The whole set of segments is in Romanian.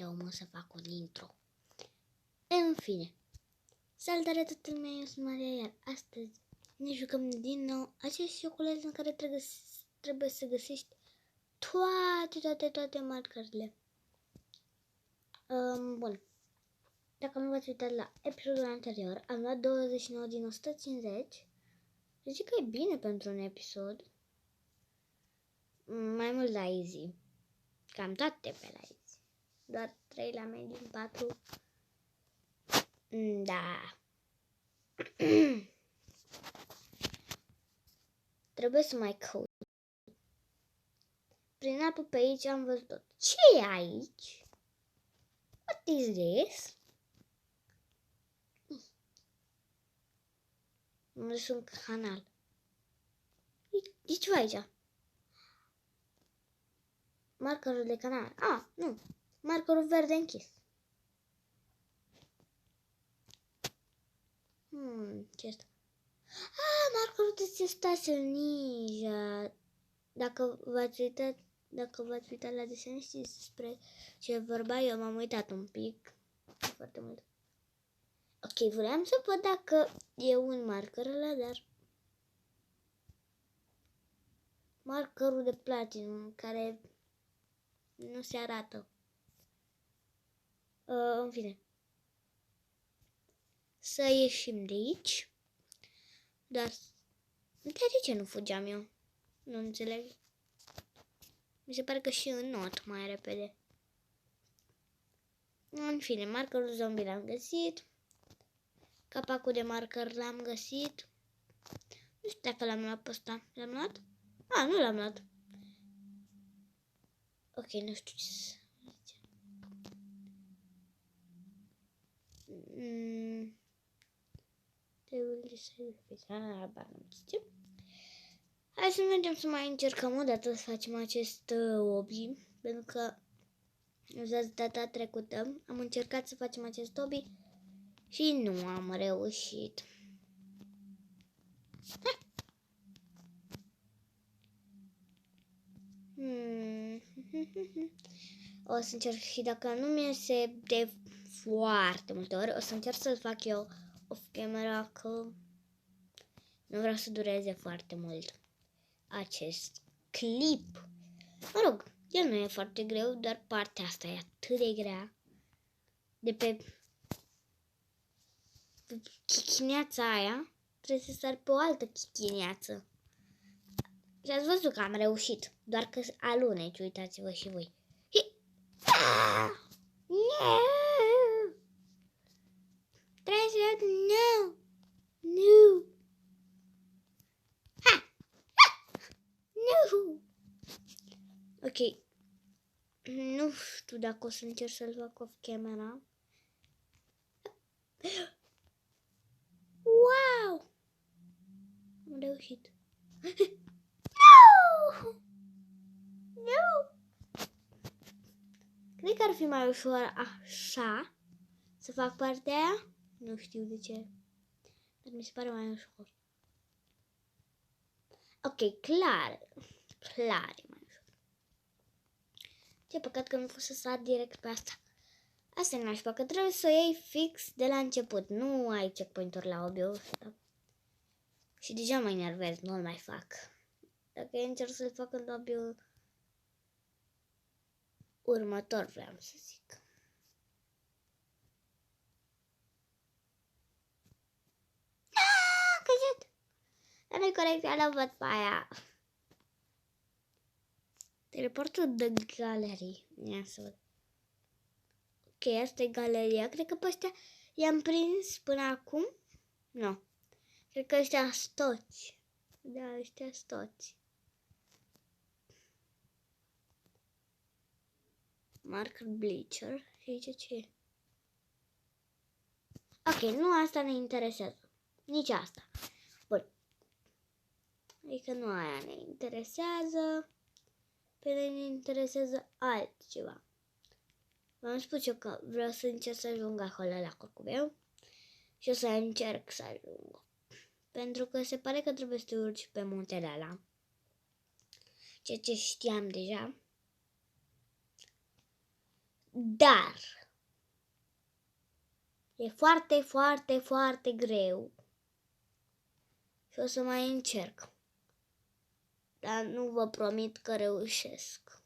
foarte omul să fac un intro. În fine, salutare toată lumea, eu sunt Maria, iar astăzi ne jucăm din nou acest joculeț în care trebuie să găsești toate marcările. Bun, dacă nu v-ați uitat la episodul anterior, am luat 29 din 150. Zic că e bine pentru un episod. Mai mult la easy. Cam toate pe la easy. Doar 3 la medium, 4. Da. Trebuie să mai caut. Prin apă pe aici am văzut tot. Ce e aici? What is this? Nu sunt canal. E ceva aici. Markerul de canal. Nu. Markerul verde închis. Ce este? Markerul de Stasel Ninja. Dacă v-ați uitat la desen, știți despre ce vorba. Eu m-am uitat un pic. Foarte mult. Ok, vreau să văd dacă e un marker ăla, dar markerul de platinum care nu se arată. În fine. Să ieșim de aici. Dar de ce nu fugeam eu? Nu înțeleg. Mi se pare că și în not mai repede. În fine, markerul zombie l-am găsit. Capacul de marker l-am găsit. Nu știu dacă l-am luat pe ăsta. L-am luat? Nu l-am luat. Ok, nu știu ce să zice. Hai să mergem să mai încercăm o dată să facem acest hobby. Pentru că data trecută am încercat să facem acest hobby și nu am reușit. O să încerc și dacă nu mi iese de foarte multe ori, o să încerc să-l fac eu off camera, că nu vreau să dureze foarte mult acest clip. Mă rog, el nu e foarte greu, dar partea asta e atât de grea. De pe chichineața aia trebuie să sar pe o altă chichineață. Și ați văzut că am reușit, doar că aluneci, uitați-vă și voi. No! No! No! Ok. Nu știu dacă o să încerc să-l fac off camera. Wow! Am reușit. No! No! Cred că ar fi mai ușor așa să fac partea aia. Nu știu de ce. Dar mi se pare mai ușor. Ok, clar e mai ușor. Ce păcat că nu pot să sar direct pe asta. Asta e nașpa, că trebuie să o iei fix de la început. Nu ai checkpoint-uri la hobby-ul ăsta. Și deja mă enervez, nu-l mai fac. Dacă încerc să-l fac în hobby-ul următor, vreau să zic. Căzut! Dar nu-i corect, eu l-am văd pe aia. Teleportul de galerii. Ia să văd. Ok, asta e galeria. Cred că pe ăștia i-am prins până acum. Nu. Cred că ăștia sunt toți. Da, ăștia sunt toți. Marker Bleacher. Și aici ce e? Ok, nu asta ne interesează. Nici asta. Bun. Adică nu aia ne interesează. Pe noi ne interesează altceva. V-am spus eu că vreau să încerc să ajung acolo la curcubeu. Și o să încerc să ajung. Pentru că se pare că trebuie să te urci pe muntele ăla. Ceea ce știam deja. Dar e foarte, foarte, foarte greu. Și o să mai încerc. Dar nu vă promit că reușesc.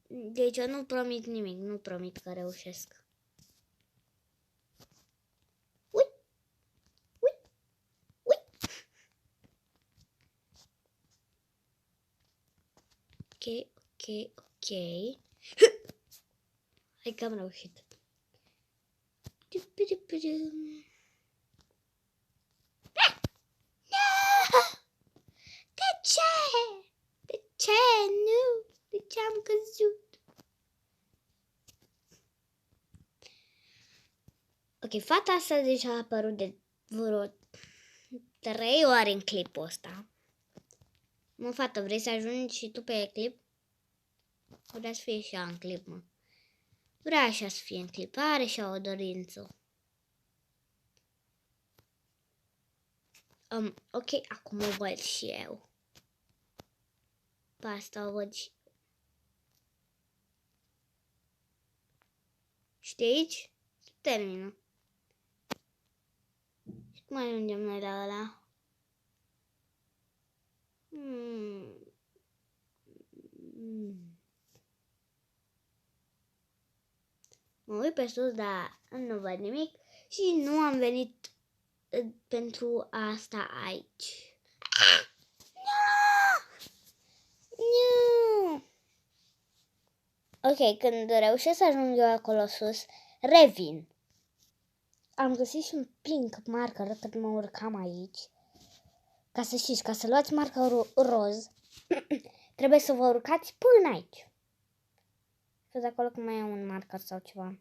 Deci eu nu promit nimic, nu promit că reușesc. Ui! Ui! Ui! Ok, ok, ok. Hai că am reușit. De ce? De ce? Nu! De ce am căzut? Ok, fata asta deja a apărut de vreo 3 ori în clipul ăsta. Mă, fată, vrei să ajungi și tu pe clip? Vrea să fie și ea în clip, mă. Vrea așa să fie în clip, are și o dorință. Ok, acum o văd și eu. Pe asta o văd și eu. Și de aici se termină. Și cum ajungem noi la ăla? Mă uit pe sus, dar nu văd nimic și nu am venit pentru asta aici. Nu! Ok, când reușesc să ajung eu acolo sus, revin. Am găsit și un pink marker când mă urcam aici. Ca să știți, ca să luați markerul roz, trebuie să vă urcați până aici. Să de acolo că mai e un marker sau ceva.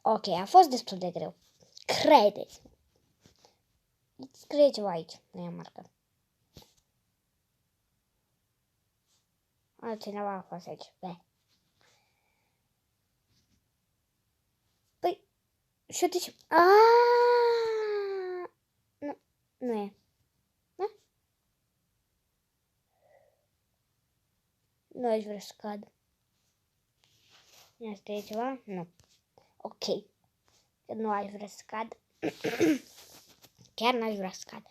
Ok, a fost destul de greu. Credeți-mă. Scrie ceva aici, nu e marker. Altcineva a fost aici. Păi, și uite ce... Nu e. Da? Nu aș vrea să cad. Asta e ceva? Nu. Ok. Nu aș vrea să cad. Chiar n-aș vrea să cad.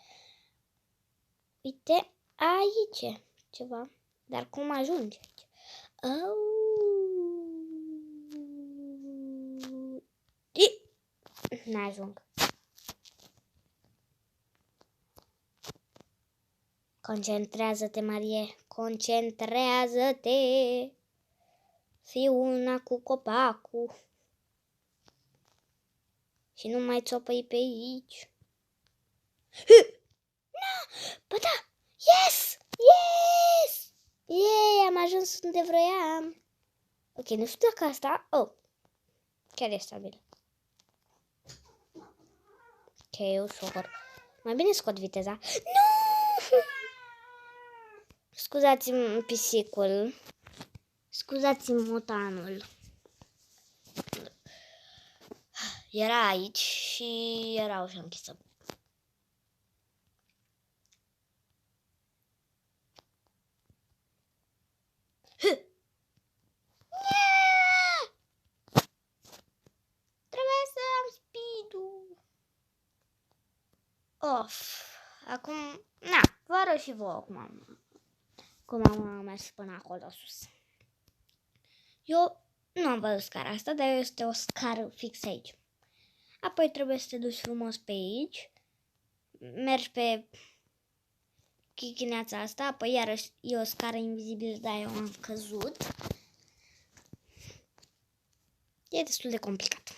Uite, aici ceva. Dar cum ajunge aici? N-ajung. Concentrează-te, Marie. Concentrează-te. Fii una cu copacul. Și nu mai țopăi pe aici. Bă, da! Yes! Yes! Yay! Am ajuns unde vroiam. Ok, nu știu dacă asta... Oh! Chiar e stabil. Ok, ușor. Mai bine scot viteza. Nu! Scuzați-mi pisicul. Scuzați-mi motanul. Era aici și era ușa închisă. Trebuie să am speed-ul. Of. Acum, na, vă arăt și vouă cum am mers până acolo sus. Eu nu am văzut scara asta, dar este o scară fix aici. Apoi trebuie să te duci frumos pe aici. Mergi pe chichineața asta, apoi iarăși e o scară invizibilă, dar eu am căzut. E destul de complicat.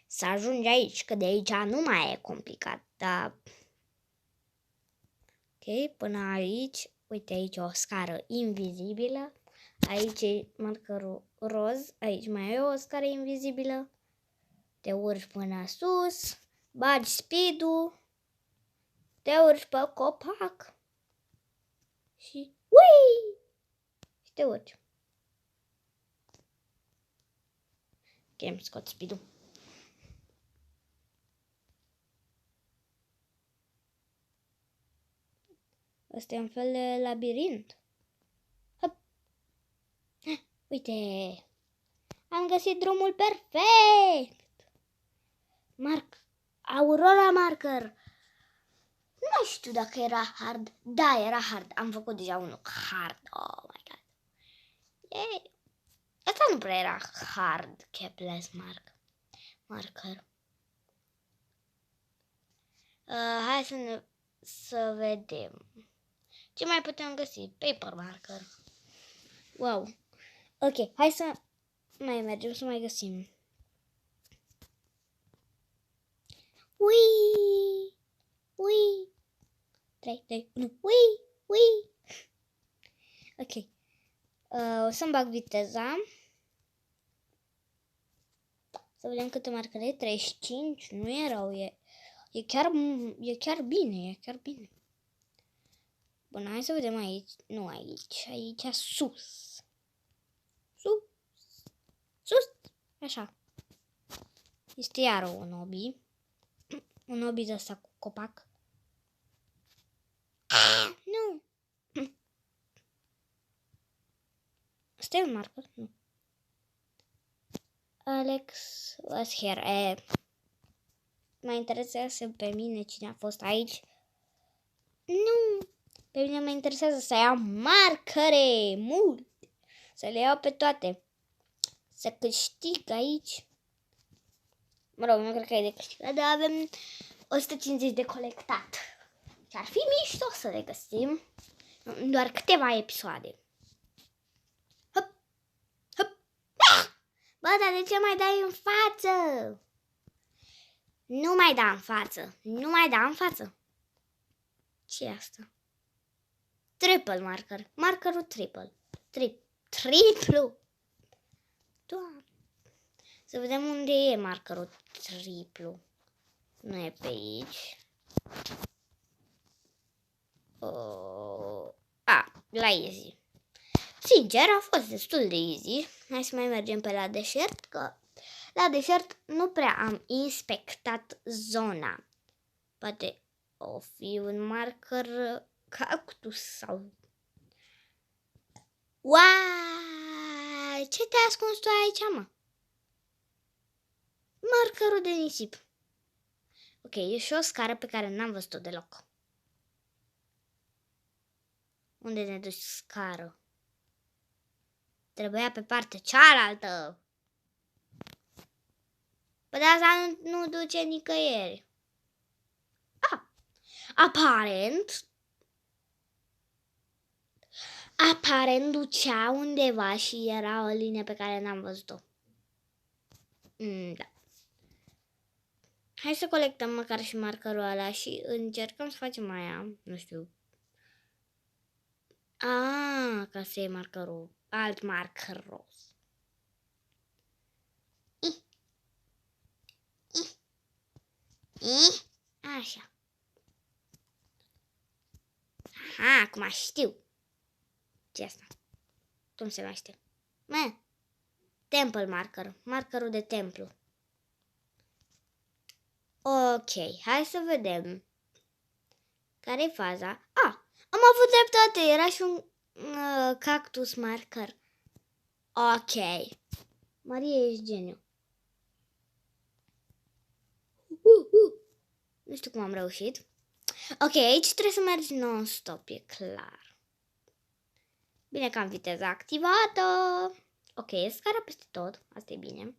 Să ajungi aici, că de aici nu mai e complicat, dar... Ok, până aici, uite aici o scară invizibilă, aici e markerul roz, aici mai e o scară invizibilă, te urci până sus, bagi speed-ul, te urci pe copac și ui! Și te urci. Ok, îmi scot speed-ul. Ăsta e un fel de labirint. Hop. Uite, am găsit drumul perfect. Aurora Marker. Nu știu dacă era hard. Da, era hard. Am făcut deja unul hard. Oh my god. Yay. Asta nu prea era hard. Capless Marker. Hai să vedem. Ce mai putem găsi? Paper Marker. Wow. Ok, hai să mai mergem să mai găsim. Ui! 3, 2, 1. Ui! Ok. O să-mi bag viteza. Să vedem câte marcări e. 35. Nu e rău. E chiar bine. Bun, hai să vedem aici. Nu aici. Aici sus. Sus. Așa. Este iar un obi. Un obi de ăsta cu copac. Nu. Stai un marker? Nu. Alex was here. Mă interesează pe mine cine a fost aici. Nu. Pe mine mă interesează să iau marcare mult. Să le iau pe toate. Să câștig aici. Mă rog, nu cred că e de câștigat, dar avem 150 de colectat. Și ar fi mișto să le găsim în doar câteva episoade. Hop. Bă, dar de ce mai dai în față? Nu mai da în față. Ce e asta? Triple marker. Markerul triple. Triplu. Doamne. Să vedem unde e markerul triplu. Nu e pe aici. La easy. Sincer, a fost destul de easy. Hai să mai mergem pe la deșert, că la deșert nu prea am inspectat zona. Poate o fi un marker cactus sau... Uai! Ce te-ai ascuns tu aici, mă? Markerul de nisip. Ok, e și o scară pe care n-am văzut-o deloc. Unde ne duci scară? Trebuia pe partea cealaltă. Păi de asta nu duce nicăieri. Aparent ducea undeva și era o linie pe care n-am văzut-o. Da. Hai să colectăm măcar și markerul ăla și încercăm să facem aia. Nu știu. Ca să iei markerul. Alt marker roz. Așa. Acum știu. Ce asta? Cum se numește? Temple marker. Markerul de templu. Ok, hai să vedem. Care-i faza? Am avut dreptate. Era și un cactus marker. Ok. Marie, ești geniu. Nu știu cum am reușit. Ok, aici trebuie să mergi non-stop, e clar. Bine că am viteza activată. Ok, e scara peste tot. Asta e bine.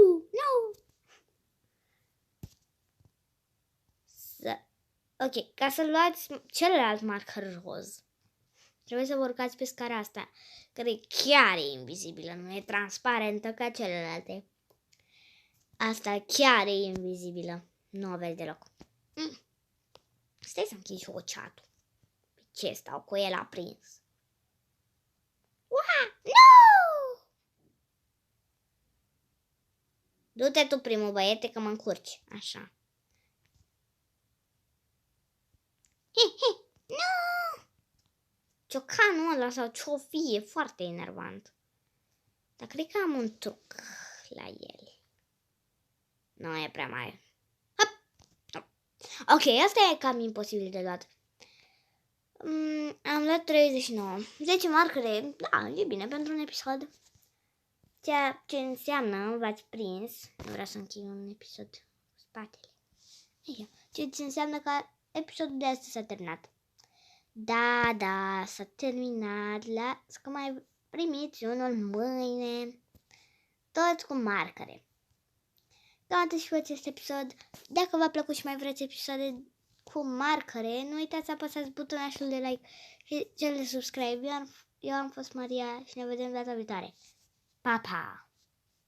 No! Ok, ca să luați celălalt marker roz, trebuie să vă urcați pe scara asta, care chiar e invizibilă, nu e transparentă ca celelalte. Asta chiar e invizibilă. Nu o vezi deloc. Stai să închizi chat-ul. Ce stau cu el aprins? Nu! Du-te tu, primul băiete, că mă încurci. Așa. Nu! Ciocanul ăla sau ce-o fi e foarte enervant. Dar cred că am un truc la el. Nu e prea mare. Ok, asta e cam imposibil de luat. Am luat 39. 10 marcare, da, e bine pentru un episod. Ceea ce înseamnă, v-ați prins, nu vreau să închei un episod cu spatele. Ceea ce înseamnă că episodul de astăzi s-a terminat. Da, s-a terminat. Las că mai primiți unul mâine. Toți cu marcare. Cam atât și cu acest episod. Dacă v-a plăcut și mai vreți episoade cu marcare, nu uitați să apăsați butonul de like și cel de subscribe. Eu am fost Maria și ne vedem data viitoare. Pa, pa!